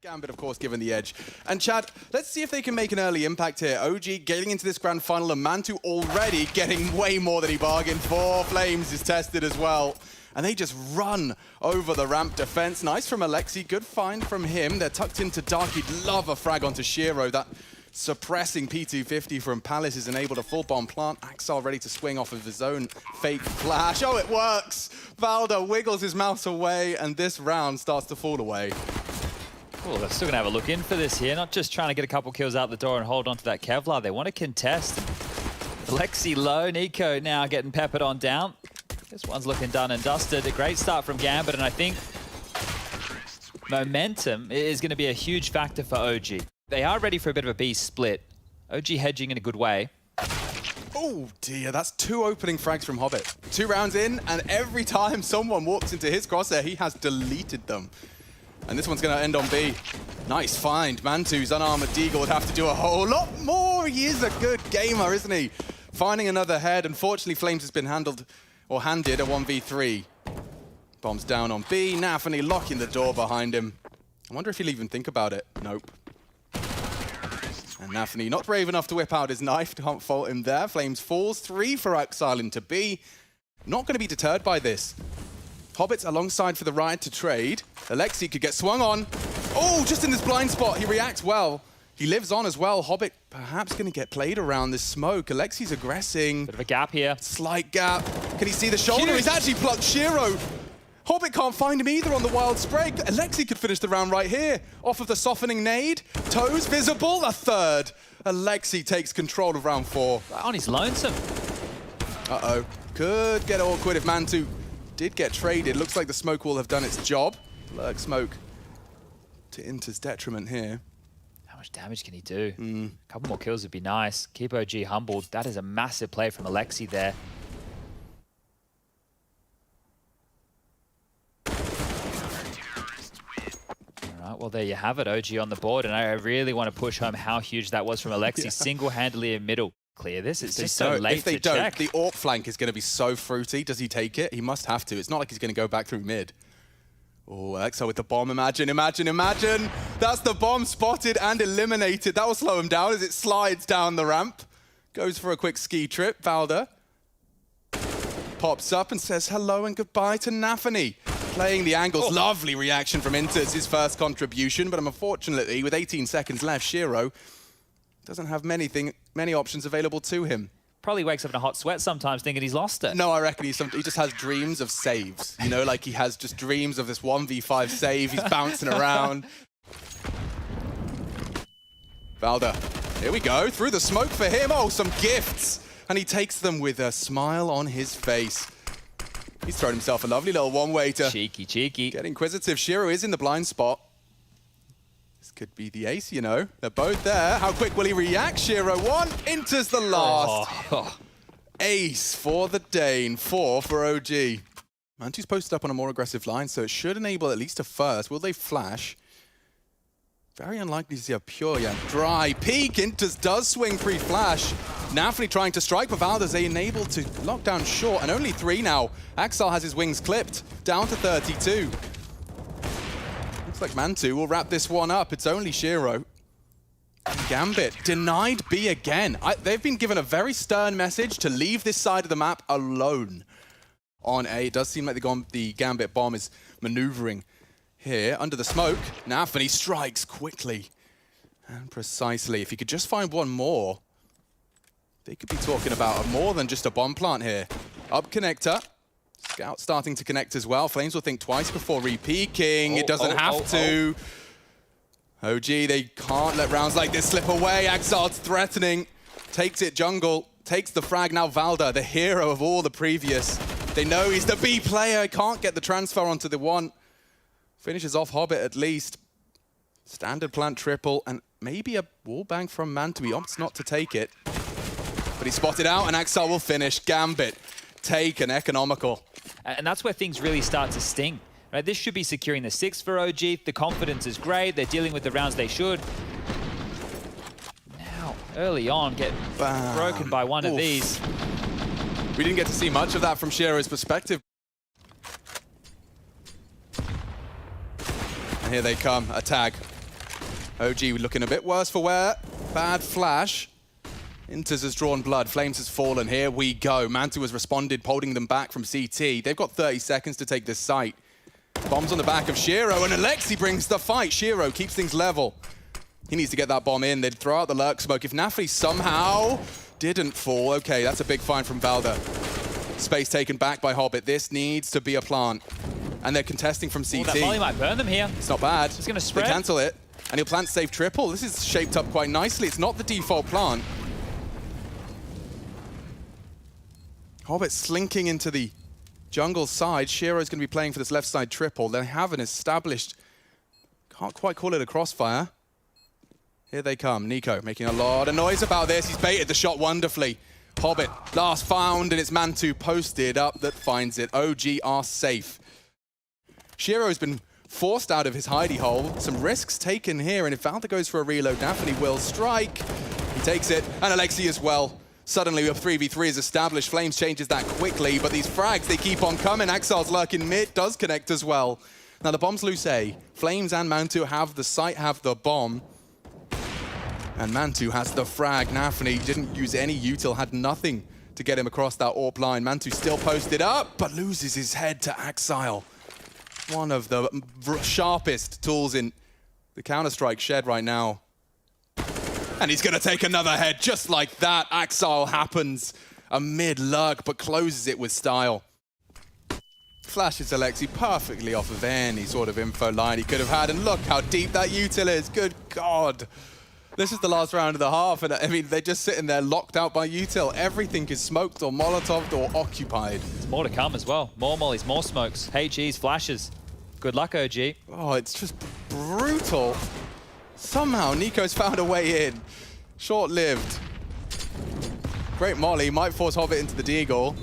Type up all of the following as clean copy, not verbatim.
Gambit, of course, given the edge. And Chad, let's see if they can make an early impact here. OG getting into this grand final, and Mantu already getting way more than he bargained for. Flames is tested as well. And they just run over the ramp defense. Nice from Alexi, good find from him. They're tucked into Dark. He'd love a frag onto Shiro. That suppressing P250 from Palace is enabled a full bomb plant. Axel ready to swing off of his own fake flash. Oh, it works! Valda wiggles his mouse away, and this round starts to fall away. Well, they're still going to have a look in for this here, not just trying to get a couple kills out the door and hold on to that Kevlar. They want to contest. Alexi low, Nico now getting peppered on down. This one's looking done and dusted. A great start from Gambit, and I think momentum is going to be a huge factor for OG. They are ready for a bit of a B split. OG hedging in a good way. Oh dear, that's two opening frags from Hobbit. 2 rounds in, and every time someone walks into his crosshair, he has deleted them. And this one's going to end on B. Nice find. Mantu's unarmored Deagle would have to do a whole lot more. He is a good gamer, isn't he? Finding another head. Unfortunately, Flames has been handed a 1v3. Bombs down on B. Nafany locking the door behind him. I wonder if he'll even think about it. Nope. And Nafany not brave enough to whip out his knife. Can't fault him there. Flames falls. 3 for Exile into B. Not going to be deterred by this. Hobbit's alongside for the ride to trade. Alexi could get swung on. Oh, just in this blind spot. He reacts well. He lives on as well. Hobbit perhaps going to get played around this smoke. Alexi's aggressing. Bit of a gap here. Slight gap. Can he see the shoulder? He's actually plucked Shiro. Hobbit can't find him either on the wild spray. Alexi could finish the round right here. Off of the softening nade. Toes visible. A third. Alexi takes control of round 4. On his lonesome. Uh-oh. Could get awkward if Mantu did get traded. Looks like the smoke will have done its job. Lurk smoke to Inter's detriment here. How much damage can he do? A couple more kills would be nice. Keep OG humbled. That is a massive play from Alexi there. All right, well, there you have it. OG on the board, and I really want to push home how huge that was from Alexi. Single-handedly in middle. Clear this. It's just so late if they to don't, check. the AWP flank is going to be so fruity. Does he take it? He must have to. It's not like he's going to go back through mid. Oh, Exo with the bomb. Imagine. That's the bomb spotted and eliminated. That will slow him down as it slides down the ramp. Goes for a quick ski trip. Valda pops up and says hello and goodbye to Nafany. Playing the angles. Oh. Lovely reaction from Inters, his first contribution. But unfortunately, with 18 seconds left, Shiro doesn't have many options available to him. Probably wakes up in a hot sweat sometimes thinking he's lost it. No, I reckon he just has dreams of saves. You know, like he has just dreams of this 1v5 save. He's bouncing around. Valda, here we go. Through the smoke for him. Oh, some gifts. And he takes them with a smile on his face. He's thrown himself a lovely little one-way to cheeky. Get inquisitive. Shiro is in the blind spot. This could be the ace, you know. They're both there. How quick will he react? Shiro 1 enters the last. Oh. Ace for the Dane. 4 for OG. Mantu's posted up on a more aggressive line, so it should enable at least a first. Will they flash? Very unlikely to see a pure yet. Dry peek. Inters does swing free flash. Nafany trying to strike, but Valda's enabled to lock down short, and only 3 now. Axel has his wings clipped. Down to 32. Looks like Mantu will wrap this one up. It's only Shiro. Gambit denied B again. They've been given a very stern message to leave this side of the map alone. On A, it does seem like the Gambit bomb is maneuvering here under the smoke. Nafany strikes quickly and precisely. If he could just find one more, they could be talking about more than just a bomb plant here. Up connector. Scout starting to connect as well. Flames will think twice before re-peeking. It doesn't have to. OG, they can't let rounds like this slip away. Axard's threatening. Takes it jungle. Takes the frag. Now Valda, the hero of all the previous. They know he's the B player. Can't get the transfer onto the 1. Finishes off Hobbit at least. Standard plant triple. And maybe a wallbang from Mantu. He opts not to take it. But he's spotted out, and Axel will finish. Gambit taken, economical. And that's where things really start to sting. Right? This should be securing the 6 for OG. The confidence is great. They're dealing with the rounds they should. Now, early on, get broken by one of these. We didn't get to see much of that from Shiro's perspective. And here they come, a tag. OG looking a bit worse for wear. Bad flash. Inters has drawn blood. Flames has fallen. Here we go. Mantu has responded, holding them back from CT. They've got 30 seconds to take this site. Bombs on the back of Shiro, and Alexi brings the fight. Shiro keeps things level. He needs to get that bomb in. They'd throw out the lurk smoke. If Nafri somehow didn't fall, okay, that's a big find from Valda. Space taken back by Hobbit. This needs to be a plant. And they're contesting from CT. That volley might burn them here. It's not bad. It's going to spread. They cancel it, and he'll plant safe triple. This is shaped up quite nicely. It's not the default plant. Hobbit slinking into the jungle side. Shiro's going to be playing for this left side triple. They have an established, can't quite call it a crossfire. Here they come. Nico making a lot of noise about this. He's baited the shot wonderfully. Hobbit, last found, and it's Mantu posted up that finds it. OG are safe. Shiro's been forced out of his hidey hole. Some risks taken here, and if Valda goes for a reload, Nafani will strike. He takes it, and Alexi as well. Suddenly, a 3v3 is established. Flames changes that quickly, but these frags, they keep on coming. Axel's lurking mid, does connect as well. Now, the bomb's loose A. Flames and Mantu have the site, have the bomb. And Mantu has the frag. Nafani didn't use any util, had nothing to get him across that AWP line. Mantu still posted up, but loses his head to Axile. One of the sharpest tools in the Counter-Strike shed right now. And he's going to take another head just like that. Axile happens. A mid-lurk, but closes it with style. Flashes Alexi perfectly off of any sort of info line he could have had. And look how deep that util is. Good God. This is the last round of the half. And I mean, they're just sitting there locked out by util. Everything is smoked or molotoved or occupied. There's more to come as well. More mollies, more smokes. HEs, flashes. Good luck, OG. Oh, it's just brutal. Somehow, Nico's found a way in. Short-lived. Great molly. Might force Hobbit into the deagle.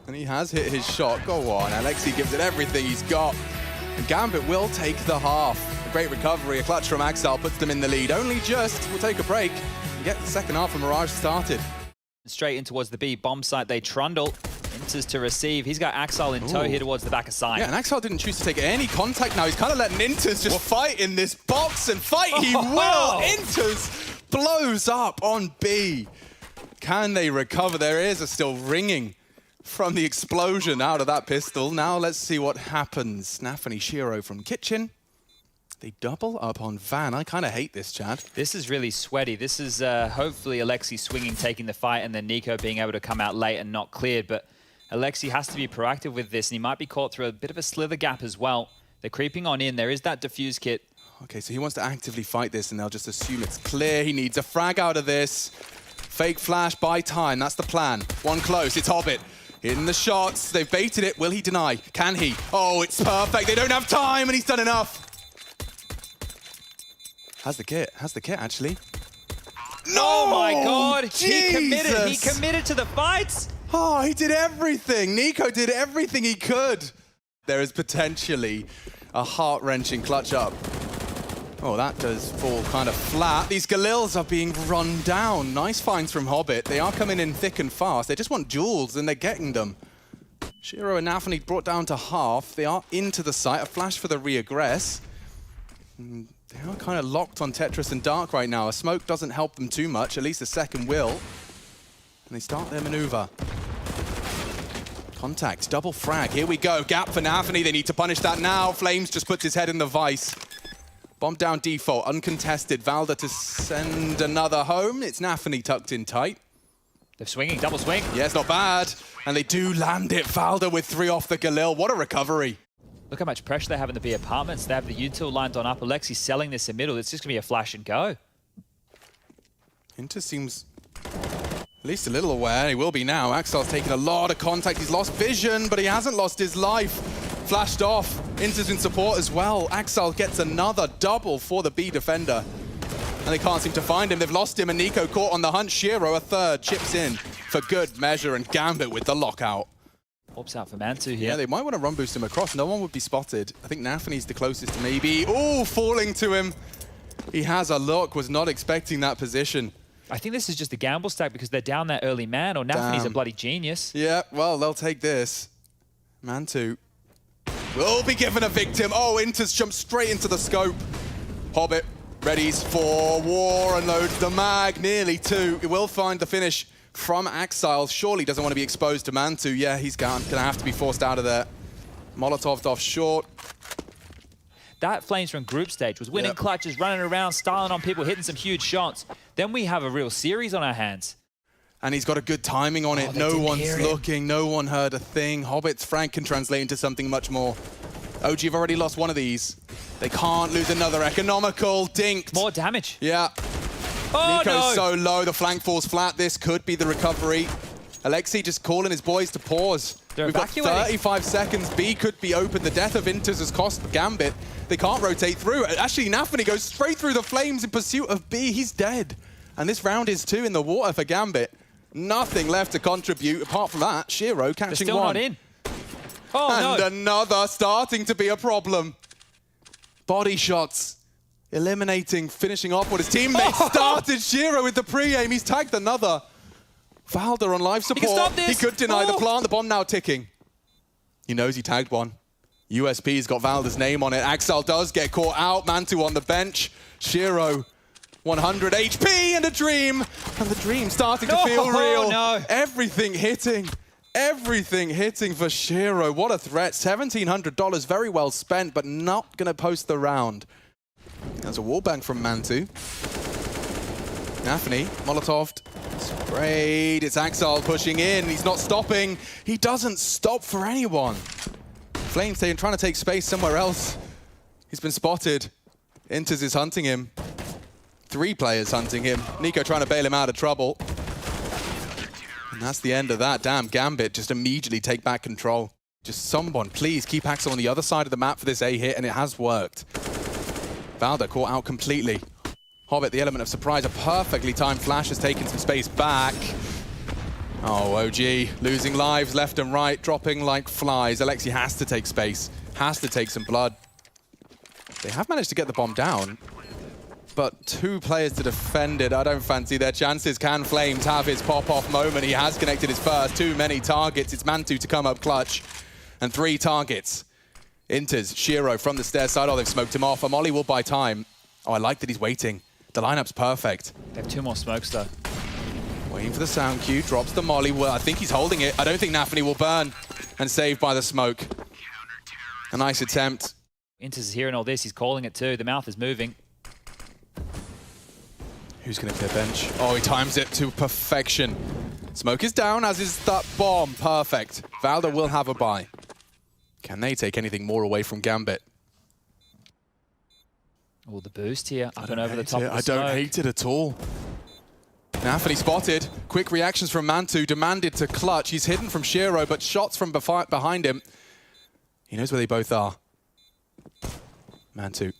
And he has hit his shot. Go on. Alexi gives it everything he's got. And Gambit will take the half. A great recovery. A clutch from Axel puts them in the lead. Only just. We'll take a break and get the second half of Mirage started. Straight in towards the B bomb site. They trundle. Inters to receive. He's got Axel in tow here towards the back of side. Yeah, and Axel didn't choose to take any contact now. He's kind of letting Inters just fight in this box, and fight he will. Inters blows up on B. Can they recover? Their ears are still ringing from the explosion out of that pistol. Now let's see what happens. Nafani Shiro from Kitchen. They double up on Van. I kind of hate this, Chad. This is really sweaty. This is hopefully Alexi swinging, taking the fight, and then Nico being able to come out late and not cleared. But Alexi has to be proactive with this, and he might be caught through a bit of a slither gap as well. They're creeping on in. There is that defuse kit. Okay, so he wants to actively fight this, and they'll just assume it's clear. He needs a frag out of this. Fake flash, buy time. That's the plan. One close. It's Hobbit. In the shots. They've baited it. Will he deny? Can he? Oh, it's perfect. They don't have time, and he's done enough. Has the kit. Has the kit, actually. No! Oh, my God. Jesus. He committed. He committed to the fights. Oh, he did everything. Nico did everything he could. There is potentially a heart-wrenching clutch up. Oh, that does fall kind of flat. These Galils are being run down. Nice finds from Hobbit. They are coming in thick and fast. They just want jewels, and they're getting them. Shiro and Nafani brought down to half. They are into the site. A flash for the re-aggress. They are kind of locked on Tetris and Dark right now. A smoke doesn't help them too much. At least a second will. And they start their maneuver. Contact, double frag. Here we go. Gap for Nafani. They need to punish that now. Flames just puts his head in the vice. Bomb down default, uncontested. Valda to send another home. It's Nafani tucked in tight. They're swinging, double swing. Yeah, it's not bad. And they do land it. Valda with 3 off the Galil. What a recovery. Look how much pressure they have in the B apartments. They have the util lined on up. Alexi selling this in middle. It's just going to be a flash and go. Inter seems at least a little aware. He will be now. Axel's taking a lot of contact. He's lost vision, but he hasn't lost his life. Flashed off. Inter's in support as well. Axel gets another double for the B defender. And they can't seem to find him. They've lost him, and Nico caught on the hunt. Shiro, a third, chips in for good measure, and Gambit with the lockout. Ops out for Mantu here. Yeah, they might want to run boost him across. No one would be spotted. I think Nafani's the closest to maybe. Oh, falling to him. He has a look, was not expecting that position. I think this is just a gamble stack because they're down that early man, or Nafani's a bloody genius. Yeah, well, they'll take this. Mantu will be given a victim. Oh, Inter's jumped straight into the scope. Hobbit Readies for war and loads the mag, nearly 2. It will find the finish from Axile. Surely doesn't want to be exposed to Mantu. Yeah, he's gonna have to be forced out of there. Molotov off short. That Flames from group stage was winning clutches, running around, styling on people, hitting some huge shots. Then we have a real series on our hands. And he's got a good timing on it. No one's looking. No one heard a thing. Hobbit's Frank can translate into something much more. OG have already lost one of these. They can't lose another. Economical. Dinked. More damage. Yeah. Oh, Nico's so low. The flank falls flat. This could be the recovery. Alexi just calling his boys to pause. They're We've got evacuating. 35 seconds. B could be open. The death of Inters has cost Gambit. They can't rotate through. Actually, Nafany goes straight through the flames in pursuit of B. He's dead. And this round is 2 in the water for Gambit. Nothing left to contribute apart from that. Shiro catching They're still one. not in. Oh, And another starting to be a problem. Body shots. Eliminating, finishing off what his teammates started. Shiro with the pre-aim. He's tagged another. Valda on life support. He can stop this. He could deny the plant. The bomb now ticking. He knows he tagged one. USP's got Valda's name on it. Axel does get caught out. Mantu on the bench. Shiro, 100 HP and a dream. And the dream starting to feel real. No. Everything hitting. Everything hitting for Shiro. What a threat. $1,700 very well spent, but not going to post the round. There's a wallbang from Mantu. Nafany, Molotov, sprayed. It's Axel pushing in. He's not stopping. He doesn't stop for anyone. Flames trying to take space somewhere else. He's been spotted. Inters is hunting him. 3 players hunting him. Nico trying to bail him out of trouble. And that's the end of that. Damn, Gambit just immediately take back control. Just someone, please keep Axel on the other side of the map for this A hit, and it has worked. Valda caught out completely. Hobbit, the element of surprise, a perfectly timed flash has taken some space back. Oh, OG, losing lives left and right, dropping like flies. Alexi has to take space, has to take some blood. They have managed to get the bomb down, but 2 players to defend it. I don't fancy their chances. Can Flames have his pop-off moment? He has connected his first. Too many targets. It's Mantu to come up clutch. And 3 targets. Inters, Shiro from the stairs side. Oh, they've smoked him off. Amoli will buy time. Oh, I like that he's waiting. The lineup's perfect. They have 2 more smokes, though. Waiting for the sound cue, drops the molly. Well, I think he's holding it. I don't think Nafany will burn. And saved by the smoke. A nice attempt. Inters is hearing all this. He's calling it too. The mouth is moving. Who's going to clear bench? Oh, he times it to perfection. Smoke is down, as is that bomb. Perfect. Valda will have a buy. Can they take anything more away from Gambit? Oh, the boost here. Up and over the top of the I don't hate it at all. Nafany spotted. Quick reactions from Mantu. Demanded to clutch. He's hidden from Shiro, but shots from behind him. He knows where they both are. Mantu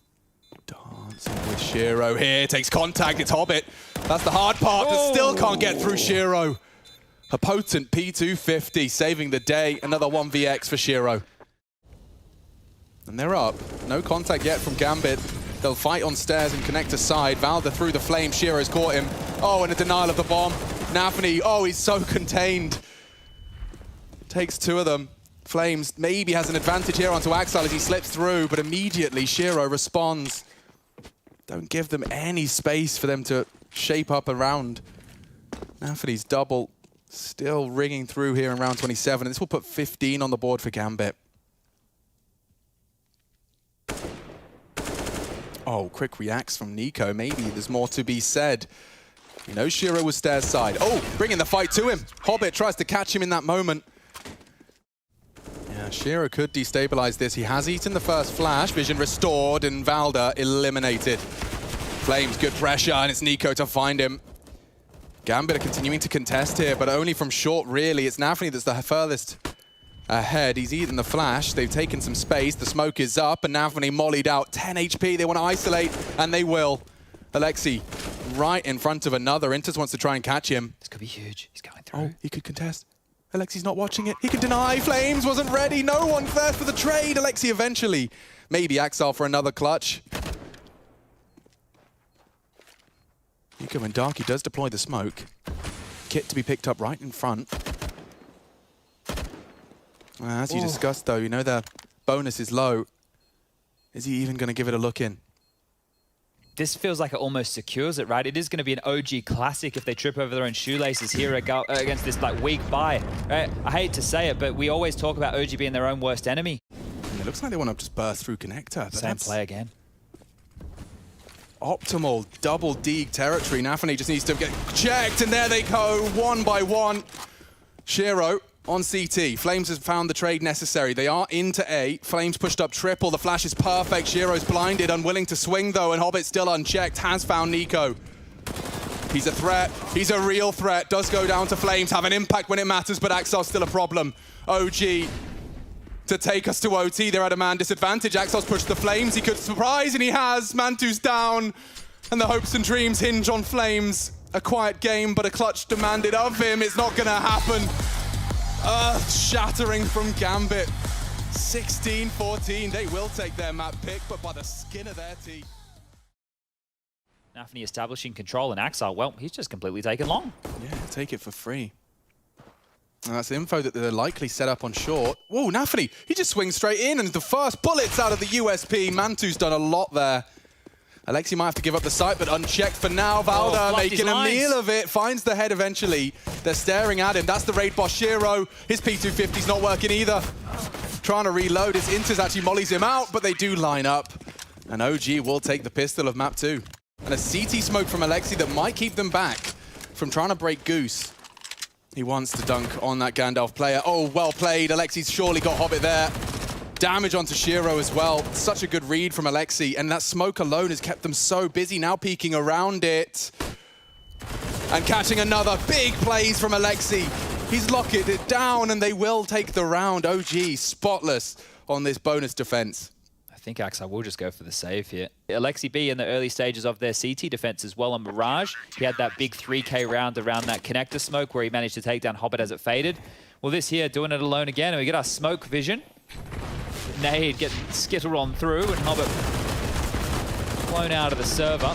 dancing with Shiro here. Takes contact. It's Hobbit. That's the hard part. But still can't get through Shiro. A potent P250 saving the day. Another 1vx for Shiro. And they're up. No contact yet from Gambit. They'll fight on stairs and connect to side. Valda through the flame. Shiro's caught him. Oh, and a denial of the bomb. Nafany, oh, he's so contained. Takes 2 of them. Flames maybe has an advantage here onto Axel as he slips through, but immediately Shiro responds. Don't give them any space for them to shape up around. Nafany's double still ringing through here in round 27. And this will put 15 on the board for Gambit. Oh, quick reacts from Nico. Maybe there's more to be said. You know Shiro was stairs side. Oh, bringing the fight to him. Hobbit tries to catch him in that moment. Yeah, Shiro could destabilize this. He has eaten the first flash. Vision restored and Valda eliminated. Flames, good pressure, and it's Nico to find him. Gambit are continuing to contest here, but only from short, really. It's Nafany that's the furthest ahead. He's eaten the flash. They've taken some space. The smoke is up, and Nafany mollied out. 10 HP. They want to isolate, and they will. Alexi right in front of another. Inters wants to try and catch him. This could be huge. He's going through. Oh, he could contest. Alexi's not watching it. He can deny. Flames wasn't ready. No one's there for the trade. Alexi eventually. Maybe Axel for another clutch. Nico and Darky does deploy the smoke. Kit to be picked up right in front. As you discussed, though, you know the bonus is low. Is he even going to give it a look in? this feels like it almost secures it, right? It is going to be an OG classic if they trip over their own shoelaces here against this like weak buy. Right? I hate to say it, but we always talk about OG being their own worst enemy. And it looks like they want to just burst through connector. Same play again. Optimal double deeg territory. Nafany just needs to get checked, and there they go, one by one. Shiro on CT. Flames has found the trade necessary. They are into A. Flames pushed up triple. The flash is perfect. Shiro's blinded, unwilling to swing though, and Hobbit still unchecked. Has found Nico. He's a threat. He's a real threat. Does go down to Flames. Have an impact when it matters, but Axel's still a problem. OG to take us to OT. They're at a man disadvantage. Axel's pushed the Flames. He could surprise, and he has. Mantu's down, and the hopes and dreams hinge on Flames. A quiet game, but a clutch demanded of him. It's not gonna happen. Earth-shattering from Gambit. 16-14. They will take their map pick, but by the skin of their teeth. Nafany establishing control, and Axel, well, he's just completely taken long. Yeah, take it for free. And that's info that they're likely set up on short. Whoa, Nafany, he just swings straight in, and the first bullets out of the USP. Mantu's done a lot there. Alexi might have to give up the site, but unchecked for now. Valda making a meal of it, finds the head eventually. They're staring at him. That's the raid boss, Shiro. His P250's not working either. Trying to reload. His Inters actually mollies him out, but they do line up. And OG will take the pistol of map 2. And a CT smoke from Alexi that might keep them back from trying to break Goose. He wants to dunk on that Gandalf player. Oh, well played. Alexi's surely got Hobbit there. Damage onto Shiro as well. Such a good read from Alexi, and that smoke alone has kept them so busy, now peeking around it. And catching another big plays from Alexi. He's locked it down, and they will take the round. OG spotless on this bonus defense. I think Axel will just go for the save here. Alexi B in the early stages of their CT defense as well on Mirage. He had that big 3K round around that connector smoke where he managed to take down Hobbit as it faded. Well, this here doing it alone again, and we get our smoke vision. Nade getting skittled on through, and Hobbit blown out of the server.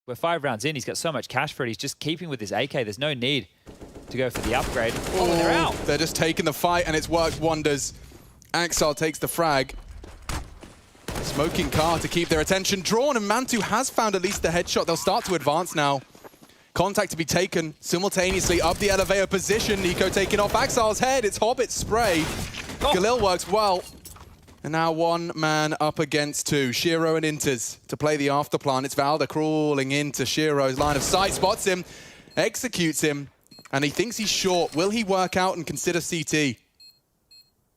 We're 5 rounds in. He's got so much cash for it. He's just keeping with his AK. There's no need to go for the upgrade. Oh, and they're out. They're just taking the fight, and it's worked wonders. Axel takes the frag. Smoking car to keep their attention drawn, and Mantu has found at least the headshot. They'll start to advance now. Contact to be taken simultaneously up the elevator position. Nico taking off Axel's head. It's Hobbit's spray. Oh. Galil works well. And now one man up against 2. Shiro and Inters to play the afterplan. It's Valda crawling into Shiro's line of sight. Spots him, executes him, and he thinks he's short. Will he work out and consider CT?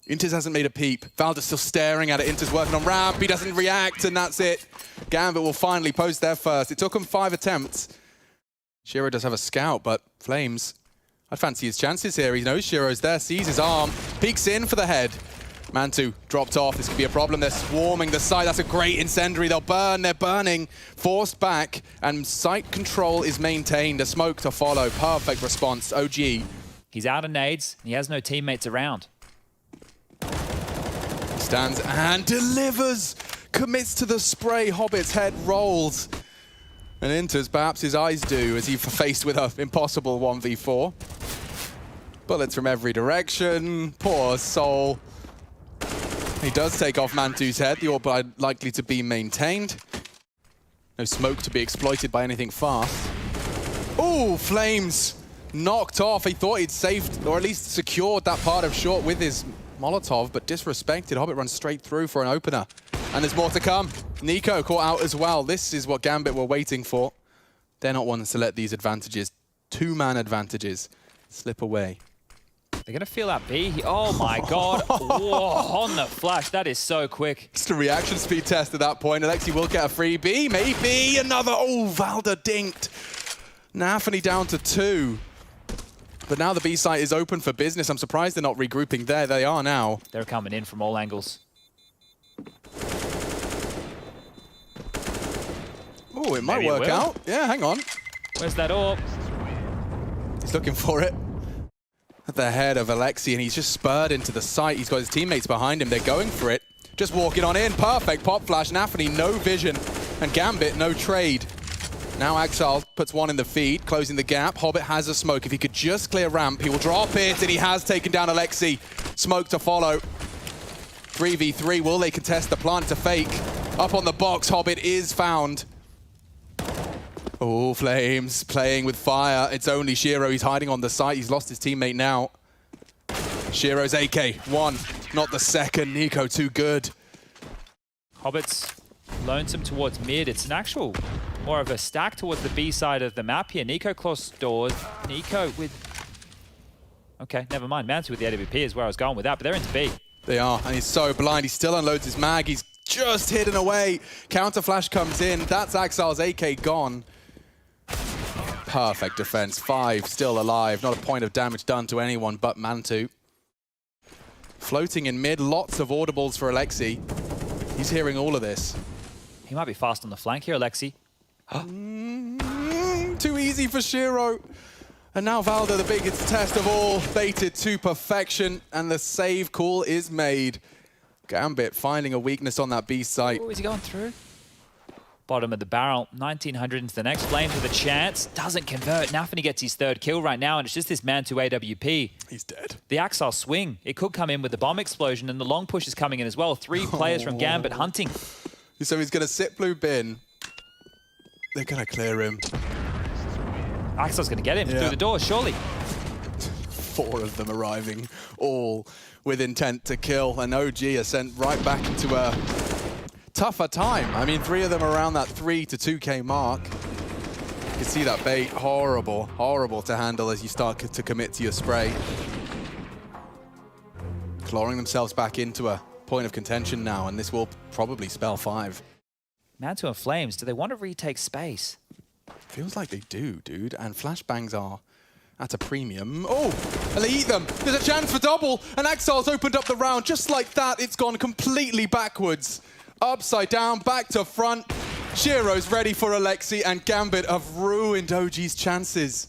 Inters hasn't made a peep. Valda's still staring at it. Inters working on ramp. He doesn't react, and that's it. Gambit will finally post their first. It took him 5 attempts. Shiro does have a scout, but Flames, I'd fancy his chances here. He knows Shiro's there, sees his arm, peeks in for the head. Mantu dropped off. This could be a problem. They're swarming the site. That's a great incendiary. They'll burn. They're burning. Forced back, and site control is maintained. A smoke to follow. Perfect response. OG. He's out of nades. He has no teammates around. Stands and delivers. Commits to the spray. Hobbit's head rolls. And Inters, perhaps his eyes do, as he's faced with an impossible 1v4. Bullets from every direction. Poor soul. He does take off Mantu's head. The orb likely to be maintained. No smoke to be exploited by anything fast. Ooh, Flames knocked off. He thought he'd saved, or at least secured that part of short with his Molotov, but disrespected. Hobbit runs straight through for an opener. And there's more to come. Nico caught out as well. This is what Gambit were waiting for. They're not ones to let these advantages, 2-man advantages, slip away. They're going to feel that B. Oh my god. Whoa, on the flash. That is so quick. Just a reaction speed test at that point. Alexi will get a free B. Maybe another. Oh, Valda dinked. Nafany down to 2. But now the B site is open for business. I'm surprised they're not regrouping there. They are now. They're coming in from all angles. Oh, it might work out. Yeah, hang on. Where's that orb? He's looking for it. At the head of Alexi, and he's just spurred into the site. He's got his teammates behind him. They're going for it. Just walking on in. Perfect pop flash. Nafany, no vision. And Gambit, no trade. Now Axel puts one in the feed, closing the gap. Hobbit has a smoke. If he could just clear ramp, he will drop it, and he has taken down Alexi. Smoke to follow. 3v3. Will they contest the plant to fake? Up on the box, Hobbit is found. Oh, Flames playing with fire. It's only Shiro. He's hiding on the site. He's lost his teammate now. Shiro's AK, one, not the second. Nico too good. Hobbit's lonesome towards mid. It's an actual more of a stack towards the B side of the map here. Nico closed doors. Nico with... Okay, never mind. Mantu with the AWP is where I was going with that, but they're into B. They are, and he's so blind. He still unloads his mag. He's just hidden away. Counter flash comes in. That's Axile's AK gone. Perfect defense. 5 still alive. Not a point of damage done to anyone but Mantu. Floating in mid. Lots of audibles for Alexi. He's hearing all of this. He might be fast on the flank here, Alexi. Too easy for Shiro. And now Valda, the biggest test of all, baited to perfection, and the save call is made. Gambit finding a weakness on that B site. Oh, is he going through? Bottom of the barrel, 1900 into the next. Flames with a chance, doesn't convert. Nafany gets his 3rd kill right now, and it's just this man to AWP. He's dead. The Axile swing, it could come in with the bomb explosion, and the long push is coming in as well. 3 players from Gambit hunting. So he's going to sit blue bin. They're going to clear him. Axile's going to get him through the door, surely. 4 of them arriving, all with intent to kill. And OG are sent right back into a tougher time. I mean, 3 of them around that 3 to 2K mark. You can see that bait, horrible, horrible to handle as you start to commit to your spray. Clawing themselves back into a point of contention now, and this will probably spell 5. Mantu and Flames, do they want to retake space? Feels like they do, dude. And flashbangs are at a premium. Oh, and they eat them. There's a chance for double, and Axile's opened up the round. Just like that, it's gone completely backwards. Upside down, back to front. Shiro's ready for Alexi, and Gambit have ruined OG's chances.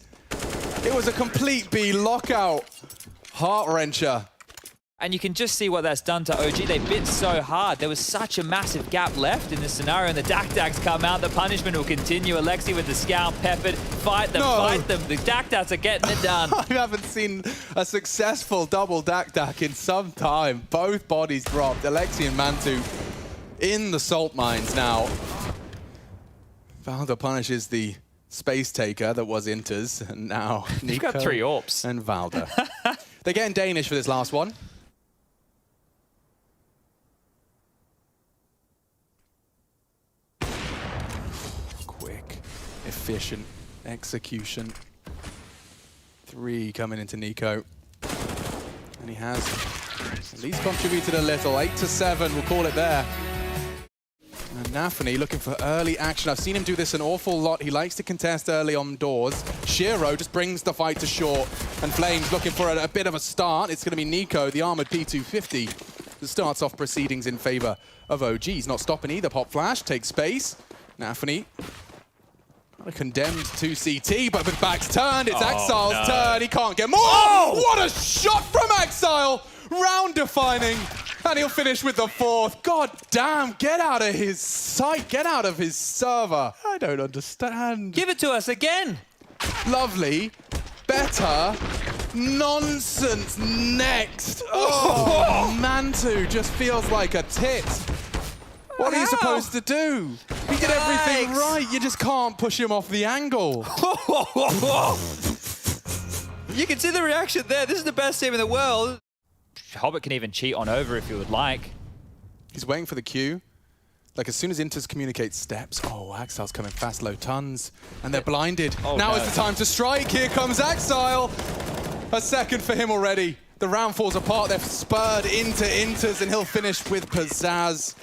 It was a complete B lockout. Heart-wrencher. And you can just see what that's done to OG. They bit so hard. There was such a massive gap left in this scenario, and the Dak-Daks come out. The punishment will continue. Alexi with the scout, peppered. Fight them, fight them. The Dak-Daks are getting it done. I haven't seen a successful double Dak-Dak in some time. Both bodies dropped. Alexi and Mantu in the salt mines now. Valda punishes the space taker that was Inters, and now Nico You've got 3 AWPs. and Valda. They're getting Danish for this last one. Quick, efficient execution. 3 coming into Nico. And he has at least contributed a little. 8 to 7, we'll call it there. And Nafany looking for early action. I've seen him do this an awful lot. He likes to contest early on doors. Shiro just brings the fight to short. And Flames looking for a bit of a start. It's going to be Nico, the armored P250, that starts off proceedings in favor of OG. He's not stopping either. Pop flash, takes space. Nafany condemned to CT, but with back's turned. It's Axile's turn. He can't get more. Oh! What a shot from Axile! Round defining. And he'll finish with the 4th. God damn, get out of his sight. Get out of his server. I don't understand. Give it to us again. Lovely. Better. Nonsense. Next. Oh, Mantu just feels like a tit. What are you supposed to do? He did everything right. You just can't push him off the angle. You can see the reaction there. This is the best team in the world. Hobbit can even cheat on over if you would like. He's waiting for the cue. Like, as soon as Inters communicates steps, oh, Axile's coming fast, low tons, and they're blinded. Oh, now is the time to strike. Here comes Axile. A second for him already. The round falls apart. They're spurred into Inters, and he'll finish with pizzazz.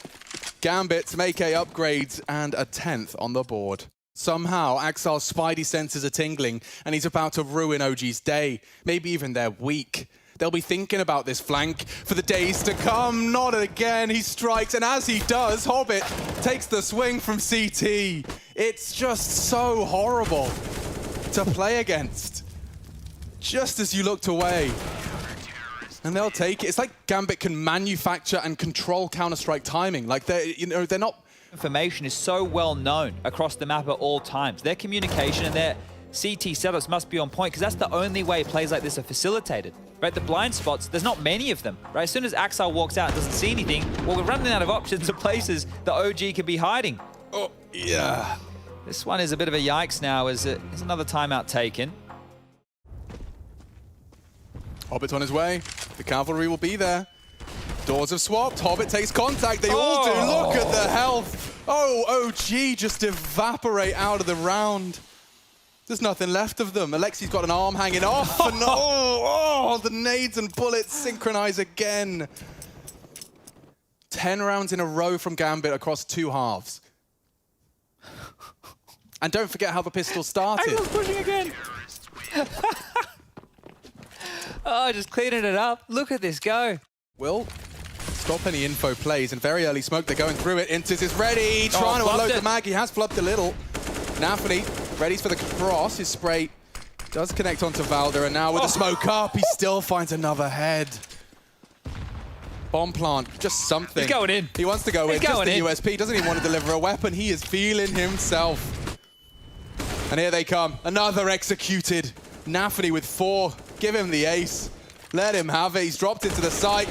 Gambit to make a upgrades and a 10th on the board. Somehow, Axile's spidey senses are tingling, and he's about to ruin OG's day, maybe even their week. They'll be thinking about this flank for the days to come. Not again. He strikes, and as he does, Hobbit takes the swing from CT. It's just so horrible to play against. Just as you looked away. And they'll take it. It's like Gambit can manufacture and control Counter-Strike timing. Like, they're not... Information is so well known across the map at all times. Their communication and CT setups must be on point, because that's the only way plays like this are facilitated. Right, the blind spots, there's not many of them. Right, as soon as Axel walks out and doesn't see anything, well, we're running out of options of places the OG could be hiding. Oh, yeah. This one is a bit of a yikes now, as there's another timeout taken. Hobbit's on his way. The cavalry will be there. Doors have swapped. Hobbit takes contact. They all do. Look at the health. Oh, OG just evaporate out of the round. There's nothing left of them. Alexi's got an arm hanging off. And the nades and bullets synchronize again. 10 rounds in a row from Gambit across 2 halves. And don't forget how the pistol started. Axel's pushing again. Oh, just cleaning it up. Look at this go. Will stop any info plays, and very early smoke, they're going through it. Intis is ready, trying to unload the mag. He has flubbed a little. Nafany ready for the cross. His spray does connect onto Valder, and now with the smoke up, he still finds another head. Bomb plant, just something. He's going in. He wants to go in. Just the in. USP, doesn't even want to deliver a weapon. He is feeling himself. And here they come, another executed. Nafany with 4, give him the ace. Let him have it, he's dropped into the site.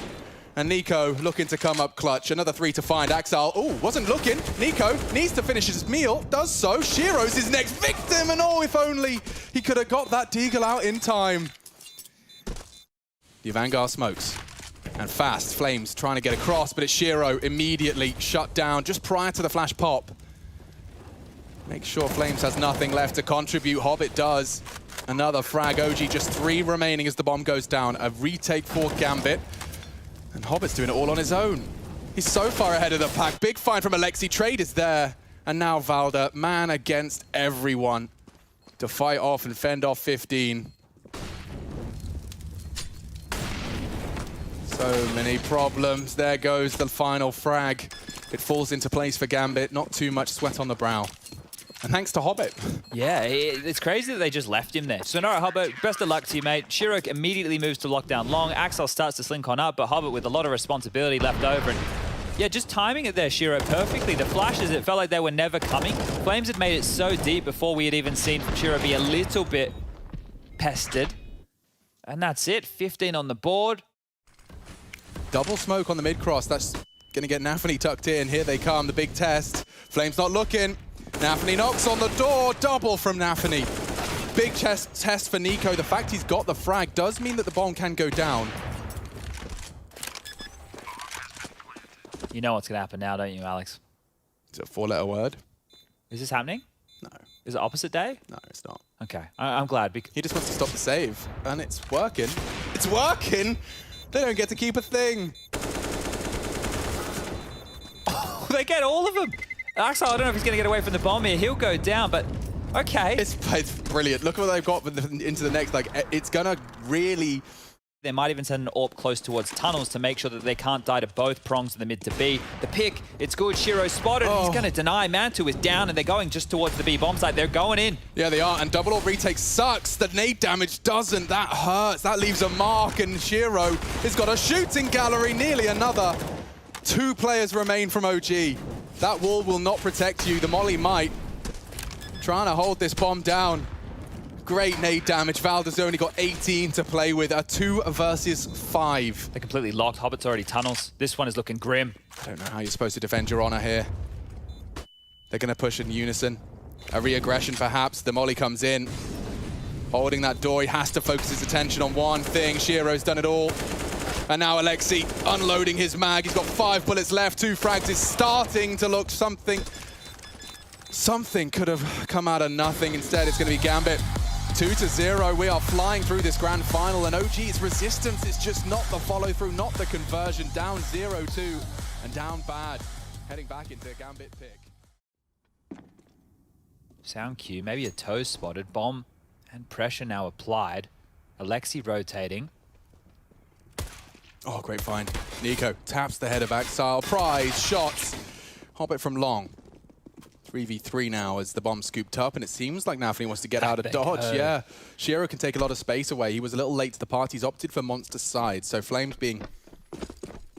And Nico looking to come up clutch. Another 3 to find. Axel, wasn't looking. Nico needs to finish his meal, does so. Shiro's his next victim, and if only he could have got that Deagle out in time. The Vanguard smokes. And fast, Flames trying to get across, but it's Shiro immediately shut down just prior to the flash pop. Make sure Flames has nothing left to contribute. Hobbit does. Another frag. OG just 3 remaining as the bomb goes down. A retake for Gambit. And Hobbit's doing it all on his own. He's so far ahead of the pack. Big find from Alexi. Trade is there. And now Valder, man against everyone, to fight off and fend off 15. So many problems. There goes the final frag. It falls into place for Gambit. Not too much sweat on the brow. And thanks to Hobbit. Yeah, it's crazy that they just left him there. So, no, Hobbit, best of luck to you, mate. Shiro immediately moves to lockdown long. Axel starts to slink on up, but Hobbit with a lot of responsibility left over. And yeah, just timing it there, Shiro, perfectly. The flashes, it felt like they were never coming. Flames had made it so deep before we had even seen Shiro be a little bit pestered. And that's it, 15 on the board. Double smoke on the mid-cross. That's going to get Nafany tucked in. Here they come, the big test. Flames not looking. Nafany knocks on the door. Double from Nafany. Big test for Nico. The fact he's got the frag does mean that the bomb can go down. You know what's going to happen now, don't you, Alex? Is it a 4-letter word? Is this happening? No. Is it opposite day? No, it's not. Okay, I'm glad. He just wants to stop the save, and it's working. It's working! They don't get to keep a thing. Oh, they get all of them. Axel, I don't know if he's going to get away from the bomb here. He'll go down, but okay. It's brilliant. Look what they've got into the next. Like, it's going to really... They might even send an AWP close towards tunnels to make sure that they can't die to both prongs in the mid to B. The pick, it's good. Shiro spotted. He's going to deny. Mantu is down, and they're going just towards the B bomb site. They're going in. Yeah, they are. And double AWP retake sucks. The nade damage doesn't. That hurts. That leaves a mark. And Shiro has got a shooting gallery. Nearly another. 2 players remain from OG. That wall will not protect you. The molly might. Trying to hold this bomb down. Great nade damage. Valder's only got 18 to play with. A 2 versus 5. They're completely locked. Hobbit's already tunnels. This one is looking grim. I don't know how you're supposed to defend your honor here. They're going to push in unison. A re-aggression perhaps. The molly comes in. Holding that door. He has to focus his attention on one thing. Shiro's done it all. And now Alexi unloading his mag. He's got 5 bullets left. 2 frags is starting to look something. Something could have come out of nothing. Instead, it's going to be Gambit. 2-0. We are flying through this grand final, and OG's resistance is just not the follow-through, not the conversion. Down 0-2 and down bad. Heading back into Gambit pick. Sound cue, maybe a toe spotted. Bomb and pressure now applied. Alexi rotating. Oh, great find. Nico taps the header back. Style prize shots. Hobbit from long. 3v3 now as the bomb scooped up, and it seems like Nafany wants to get out of dodge. Yeah, Shiro can take a lot of space away. He was a little late to the party. He's opted for Monster's side, so Flames being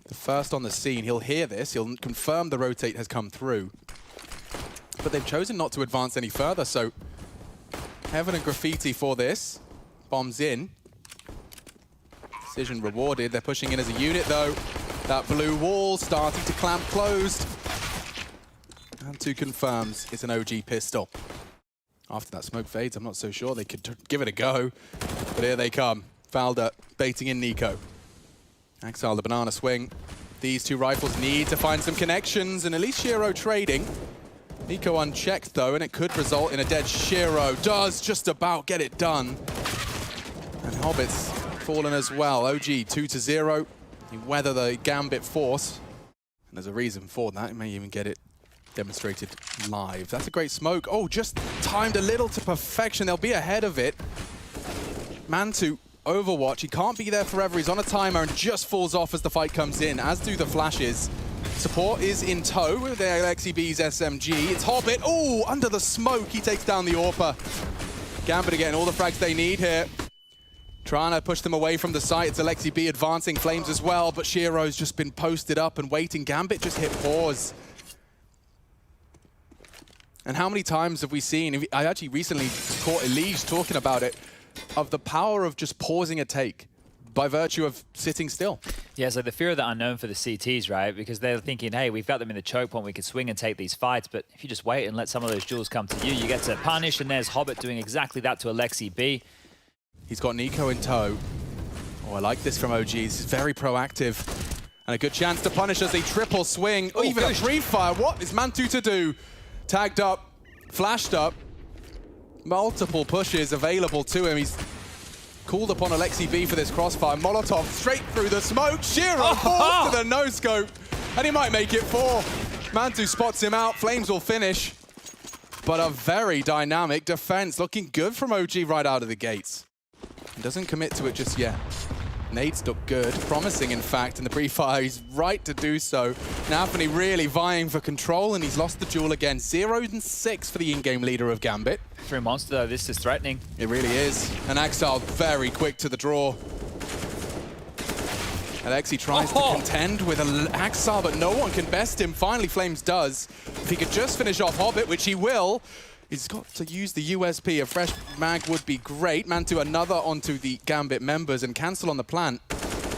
the first on the scene. He'll hear this. He'll confirm the rotate has come through. But they've chosen not to advance any further, so Heaven and Graffiti for this. Bombs in. Decision rewarded. They're pushing in as a unit, though. That blue wall starting to clamp closed. And two confirms it's an OG pistol. After that smoke fades, I'm not so sure they could give it a go. But here they come. Valda baiting in Nico. Axile the banana swing. These two rifles need to find some connections, and at least Shiro trading. Nico unchecked, though, and it could result in a dead Shiro. Does just about get it done. And Hobbit's fallen as well. OG 2-0. He weather the Gambit force. And there's a reason for that. He may even get it demonstrated live. That's a great smoke. Oh, just timed a little to perfection. They'll be ahead of it. Mantu, Overwatch. He can't be there forever. He's on a timer and just falls off as the fight comes in, as do the flashes. Support is in tow with the Alexi B's SMG. It's Hobbit. Oh, under the smoke, he takes down the AWPer. Gambit are getting all the frags they need here. Trying to push them away from the site. It's Alexi B advancing Flames as well, but Shiro's just been posted up and waiting. Gambit just hit pause. And how many times have we seen, I actually recently caught Elise talking about it, of the power of just pausing a take by virtue of sitting still. Yeah, so the fear of the unknown for the CTs, right? Because they're thinking, hey, we've got them in the choke point, we can swing and take these fights, but if you just wait and let some of those duels come to you, you get to punish, and there's Hobbit doing exactly that to Alexi B. He's got Nico in tow. Oh, I like this from OG. This is very proactive. And a good chance to punish as they triple swing. Oh, even a pre-fire. What is Mantu to do? Tagged up, flashed up. Multiple pushes available to him. He's called upon Alexi B for this crossfire. Molotov straight through the smoke. Shiro falls to the no-scope. And he might make it 4. Mantu spots him out. Flames will finish. But a very dynamic defense. Looking good from OG right out of the gates. He doesn't commit to it just yet. Nades look good, promising in fact, in the pre-fire. He's right to do so. Anthony really vying for control, and he's lost the duel again. 0-6 for the in-game leader of Gambit. Through Monster, though, this is threatening. It really is. And Axile very quick to the draw. Alexi tries to contend with Axile, but no one can best him. Finally, Flames does. If he could just finish off Hobbit, which he will, he's got to use the USP. A fresh mag would be great. Mantu another onto the Gambit members and cancel on the plant.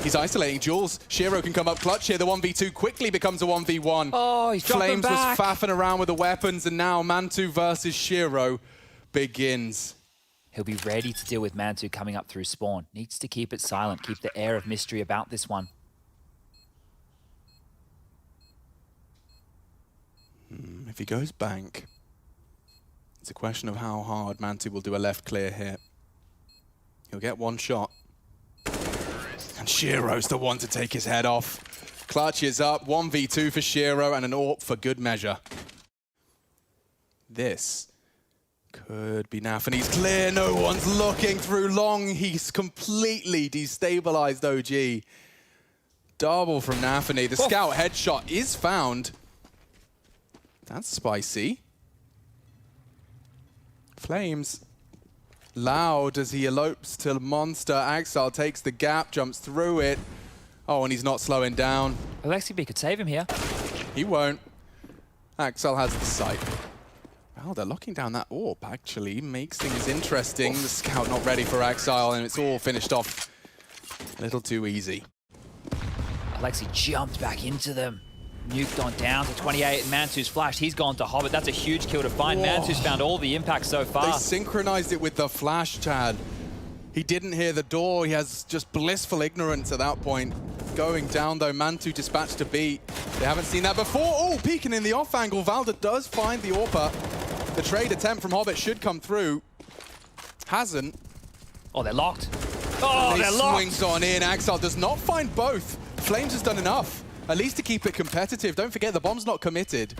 He's isolating Jules. Shiro can come up clutch here. The 1v2 quickly becomes a 1v1. Oh, he's dropping Flames back. was faffing around with the weapons, and now Mantu versus Shiro begins. He'll be ready to deal with Mantu coming up through spawn. Needs to keep it silent, keep the air of mystery about this one. If he goes bank, it's a question of how hard Mantu will do a left clear here. He'll get one shot. And Shiro's the one to take his head off. Clutch is up, 1v2 for Shiro and an AWP for good measure. This could be Naf, and he's clear. No one's looking through long. He's completely destabilized OG. Double from Nafany. The scout headshot is found. That's spicy. Flames. Loud as he elopes to Monster. Axile takes the gap, jumps through it. Oh, and he's not slowing down. Alexi B could save him here. He won't. Axile has the sight. Well, they're locking down that AWP, actually. Makes things interesting. The scout not ready for Axile, and it's all finished off a little too easy. Alexi jumped back into them. Nuked on down to 28, and Mantu's flashed. He's gone to Hobbit. That's a huge kill to find. Whoa. Mantu's found all the impact so far. They synchronized it with the flash, Chad. He didn't hear the door. He has just blissful ignorance at that point. Going down, though, Mantu dispatched a beat. They haven't seen that before. Oh, peeking in the off angle. Valda does find the AWPer. The trade attempt from Hobbit should come through. Hasn't. Oh, they're locked. Oh, they're locked. Swings on in. Axile does not find both. Flames has done enough. At least to keep it competitive. Don't forget, the bomb's not committed.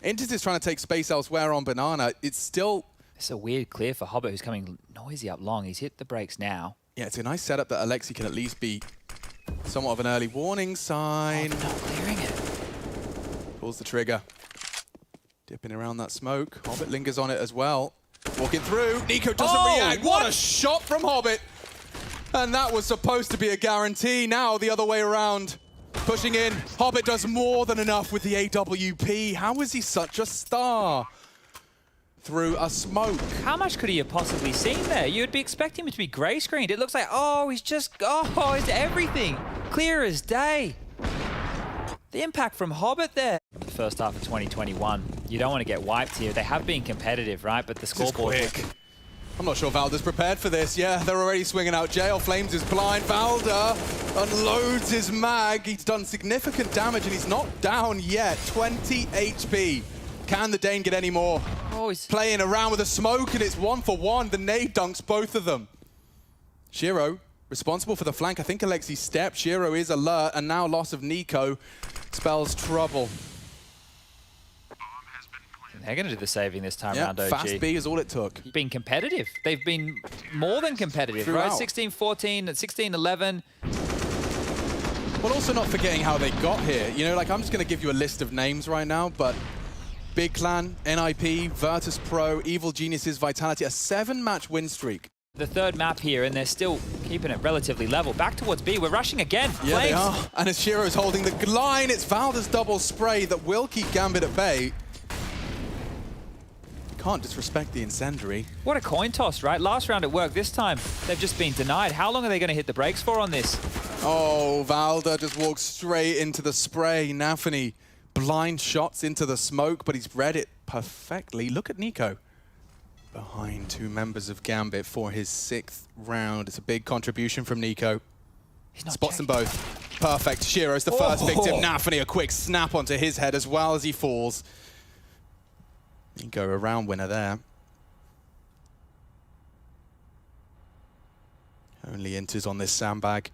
Intis is trying to take space elsewhere on Banana. It's still... It's a weird clear for Hobbit, who's coming noisy up long. He's hit the brakes now. Yeah, it's a nice setup that Alexi can at least be somewhat of an early warning sign. Oh, not clearing it. Pulls the trigger. Dipping around that smoke. Hobbit lingers on it as well. Walking through. Nico doesn't react. What a shot from Hobbit. And that was supposed to be a guarantee. Now the other way around. Pushing in. Hobbit does more than enough with the AWP. How is he such a star? through a smoke. How much could he have possibly seen there? You'd be expecting him to be grey screened. It looks like, oh, it's everything. Clear as day. The impact from Hobbit there. The first half of 2021. You don't want to get wiped here. They have been competitive, right? But the scoreboard... Quick. I'm not sure Valda's prepared for this. Yeah, they're already swinging out jail. Flames is blind. Valda unloads his mag. He's done significant damage and he's not down yet. 20 HP. Can the Dane get any more? Oh, he's playing around with a smoke and it's 1-for-1. The nade dunks both of them. Shiro responsible for the flank. I think Alexi stepped. Shiro is alert and now loss of Nico spells trouble. They're going to do the saving this time around, OG. Fast B is all it took. Been competitive. They've been more than competitive, throughout. right? 16-14, 16-11. Well, also not forgetting how they got here. You know, like I'm just going to give you a list of names right now, but Big Clan, NIP, Virtus Pro, Evil Geniuses, Vitality, a 7-match win streak. The third map here, and they're still keeping it relatively level. Back towards B, we're rushing again. Yeah, Flames. they are. And as Shiro's holding the line, it's Valda's double spray that will keep Gambit at bay. Can't disrespect the incendiary. What a coin toss, right? Last round it worked. This time, they've just been denied. How long are they going to hit the brakes for on this? Oh, Valda just walks straight into the spray. Nafany blind shots into the smoke, but he's read it perfectly. Look at Nico. Behind 2 members of Gambit for his 6th round. It's a big contribution from Nico. Spots them both. Perfect. Shiro's the first victim. Nafany, a quick snap onto his head as well as he falls. Nico, a round winner there. Only Inters on this sandbag.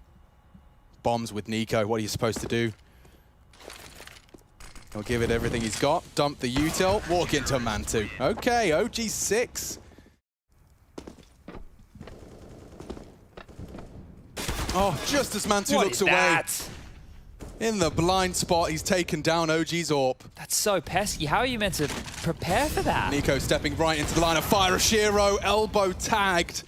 Bombs with Nico. What are you supposed to do? He'll give it everything he's got. Dump the util. Walk into Mantu. Okay, OG 6. Oh, just as Mantu looks away. In the blind spot, he's taken down OG's AWP. That's so pesky. How are you meant to prepare for that? Nico stepping right into the line of fire. Shiro, elbow tagged.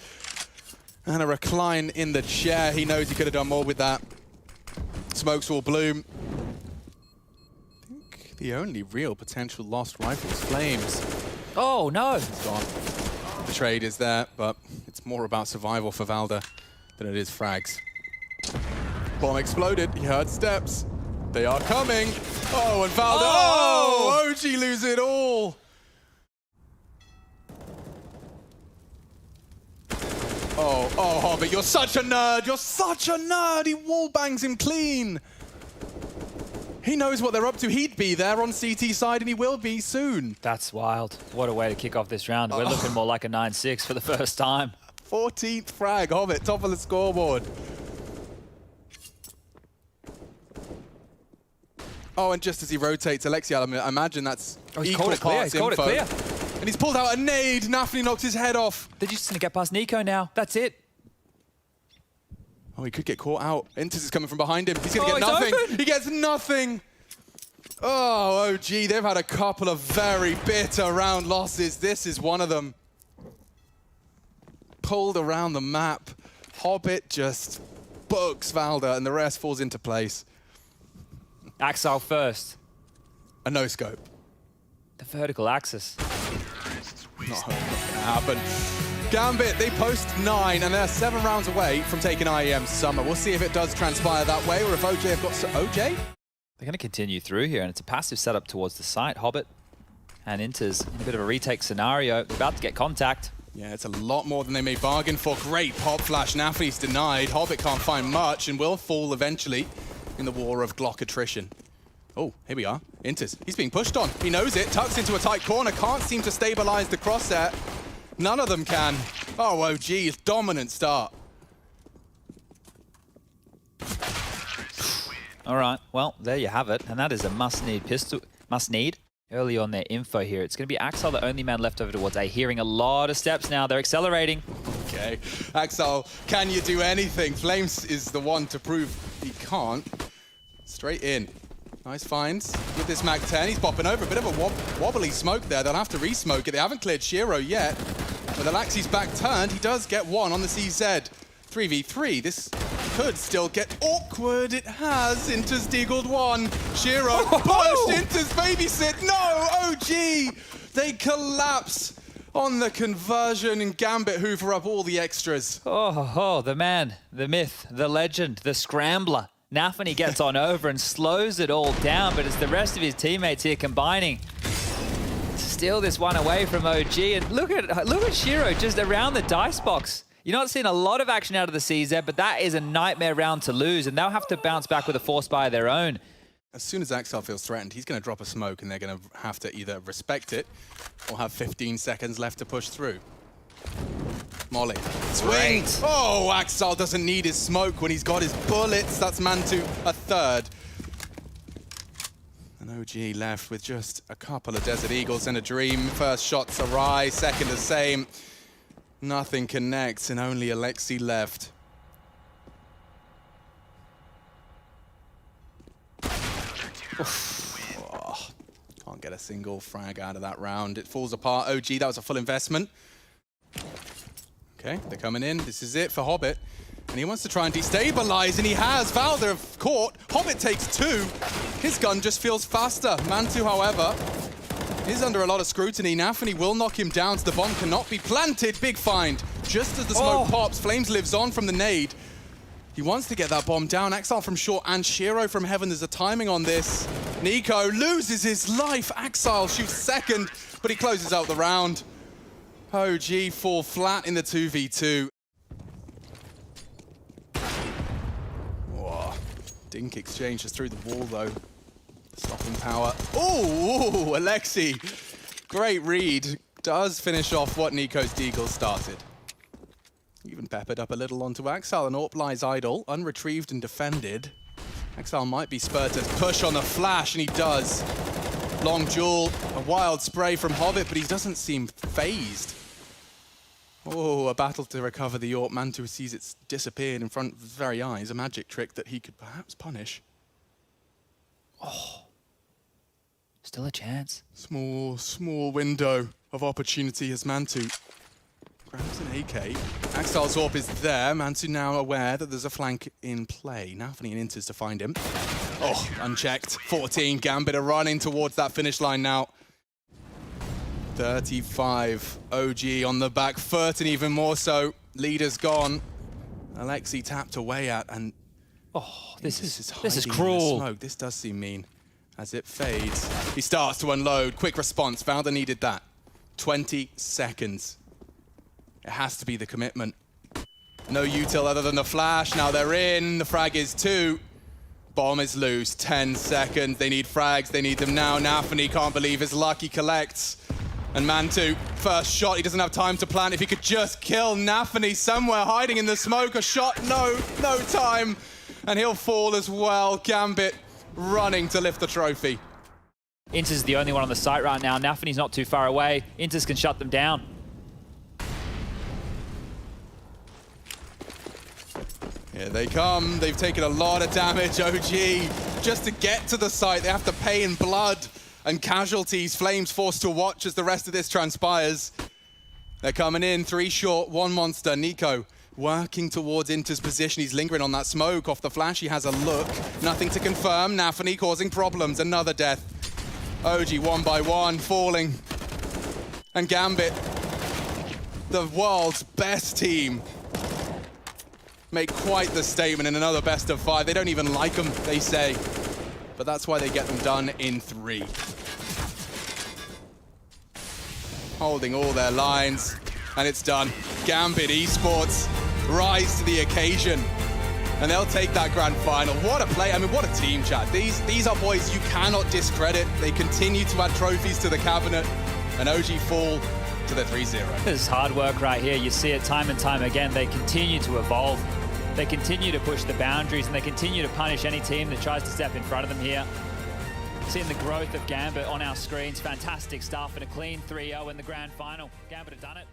And a recline in the chair. He knows he could have done more with that. Smokes will bloom. I think the only real potential lost rifle is Flames. Oh, no. It's gone. The trade is there, but it's more about survival for Valda than it is frags. Bomb exploded. He heard steps. They are coming. Oh, and Valda. Oh! OG lose it all. Oh, Hobbit, you're such a nerd. You're such a nerd. He wall bangs him clean. He knows what they're up to. He'd be there on CT side, and he will be soon. That's wild. What a way to kick off this round. We're looking more like a 9-6 for the first time. 14th frag. Hobbit, top of the scoreboard. Oh, and just as he rotates, Alexi, I imagine that's equal parts info. He's called it clear. And he's pulled out a nade. Nafany knocks his head off. They're just going to get past Nico now. That's it. Oh, he could get caught out. Inters is coming from behind him. He's going to get nothing. Open. He gets nothing. Oh, OG, they've had a couple of very bitter round losses. This is one of them. Pulled around the map. Hobbit just books Valda, and the rest falls into place. Axel first. A no-scope. The vertical axis. Not gonna happen. Gambit, they post 9, and they're 7 rounds away from taking IEM Summer. We'll see if it does transpire that way, or if OJ have got... OJ? They're going to continue through here, and it's a passive setup towards the site. Hobbit and Inters in a bit of a retake scenario. They're about to get contact. Yeah, it's a lot more than they may bargain for. Great pop flash. Nafany's denied. Hobbit can't find much and will fall eventually in the war of Glock attrition. Oh, here we are. Inters. He's being pushed on. He knows it. Tucks into a tight corner. Can't seem to stabilize the crosshair. None of them can. Oh, OG, dominant start. All right, well, there you have it. And that is a must-need pistol. Must-need. Early on their info here. It's going to be Axel, the only man left over towards A. Hearing a lot of steps now. They're accelerating. Okay. Axel, can you do anything? Flames is the one to prove he can't. Straight in. Nice finds with this Mac 10. He's popping over. A bit of a wobbly smoke there. They'll have to re-smoke it. They haven't cleared Shiro yet. With Alexi's back turned, he does get one on the CZ. 3v3. This could still get awkward. It has. Inters deagled one. Shiro pushed. Inters babysit. No! OG! They collapse on the conversion, and Gambit hoover up all the extras. Oh, the man, the myth, the legend, the scrambler. Nafany gets on over and slows it all down, but it's the rest of his teammates here combining to steal this one away from OG. And look at Shiro just around the dice box. You're not seeing a lot of action out of the CZ, but that is a nightmare round to lose, and they'll have to bounce back with a force buy of their own. As soon as Axel feels threatened, he's going to drop a smoke, and they're going to have to either respect it or have 15 seconds left to push through. Molly. Swing! Great. Oh, Axel doesn't need his smoke when he's got his bullets. That's Mantu, a third. And OG left with just a couple of Desert Eagles and a dream. First shot's awry, second the same. Nothing connects, and only Alexi left. Oh, can't get a single frag out of that round. It falls apart. OG, that was a full investment. Okay, they're coming in. This is it for Hobbit. And he wants to try and destabilize, and he has. Valder have caught. Hobbit takes 2. His gun just feels faster. Mantu, however, is under a lot of scrutiny. Nafany will knock him down, so the bomb cannot be planted. Big find. Just as the smoke pops, Flames lives on from the nade. He wants to get that bomb down. Axel from short and Shiro from heaven. There's a timing on this. Nico loses his life. Axel shoots second, but he closes out the round. OG fall flat in the 2v2. Whoa. Dink exchanges through the wall, though. Stopping power. Oh, Alexi. Great read. Does finish off what Nico's Deagle started. Even peppered up a little onto Axel, and Orp lies idle, unretrieved and defended. Axel might be spurred to push on the flash, and he does. Long duel, a wild spray from Hobbit, but he doesn't seem phased. Oh, a battle to recover the Orp. Mantu sees it's disappeared in front of his very eyes. A magic trick that he could perhaps punish. Oh, still a chance. Small window of opportunity as Mantu grabs an AK. Axel's Orp is there. Mantu now aware that there's a flank in play. Nafany and Inters to find him. Oh, unchecked. 14. Gambit are running towards that finish line now. 35. OG on the back foot, and even more so. Leader's gone. Alexi tapped away at, and this is hiding cruel. in the smoke. This does seem mean. As it fades, he starts to unload. Quick response. Valder needed that. 20 seconds. It has to be the commitment. No util other than the flash. Now they're in. The frag is 2. Bomb is loose. 10 seconds. They need frags. They need them now. Nafany can't believe his luck. He collects. And Mantu, first shot. He doesn't have time to plan. If he could just kill Nafany somewhere hiding in the smoke. A shot. No time. And he'll fall as well. Gambit running to lift the trophy. Inters the only one on the site right now. Nafany's not too far away. Inters can shut them down. Here they come. They've taken a lot of damage. OG, just to get to the site, they have to pay in blood and casualties. Flames forced to watch as the rest of this transpires. They're coming in. 3 short, 1 monster. Nico working towards Inter's position. He's lingering on that smoke. Off the flash, he has a look. Nothing to confirm. Nafany causing problems. Another death. OG 1 by 1, falling. And Gambit, the world's best team, make quite the statement in another best of 5. They don't even like them, they say. But that's why they get them done in 3. Holding all their lines, and it's done. Gambit Esports rise to the occasion, and they'll take that grand final. What a play. I mean, what a team, chat. These are boys you cannot discredit. They continue to add trophies to the cabinet, and OG fall to the 3-0. This is hard work right here. You see it time and time again. They continue to evolve. They continue to push the boundaries, and they continue to punish any team that tries to step in front of them here. Seeing the growth of Gambit on our screens. Fantastic stuff, and a clean 3-0 in the grand final. Gambit have done it.